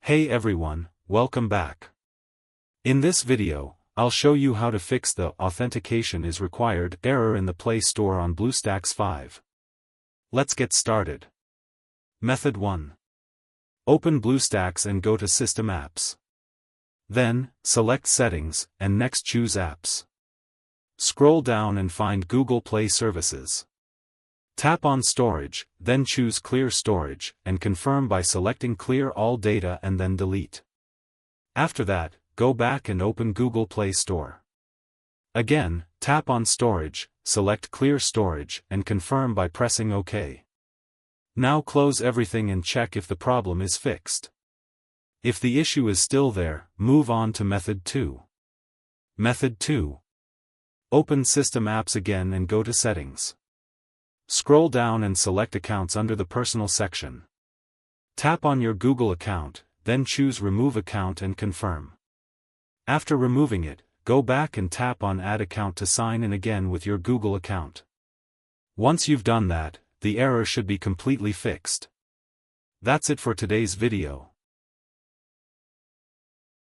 Hey everyone, welcome back. In this video, I'll show you how to fix the "authentication is required" error in the Play Store on BlueStacks 5. Let's get started. Method 1. Open BlueStacks and go to System Apps. Then, select Settings, and next choose Apps. Scroll down and find Google Play Services. Tap on Storage, then choose Clear Storage, and confirm by selecting Clear All Data and then Delete. After that, go back and open Google Play Store. Again, tap on Storage, select Clear Storage, and confirm by pressing OK. Now close everything and check if the problem is fixed. If the issue is still there, move on to Method 2. Method 2. Open System Apps again and go to Settings. Scroll down and select Accounts under the Personal section. Tap on your Google account, then choose Remove Account and confirm. After removing it, go back and tap on Add Account to sign in again with your Google account. Once you've done that, the error should be completely fixed. That's it for today's video.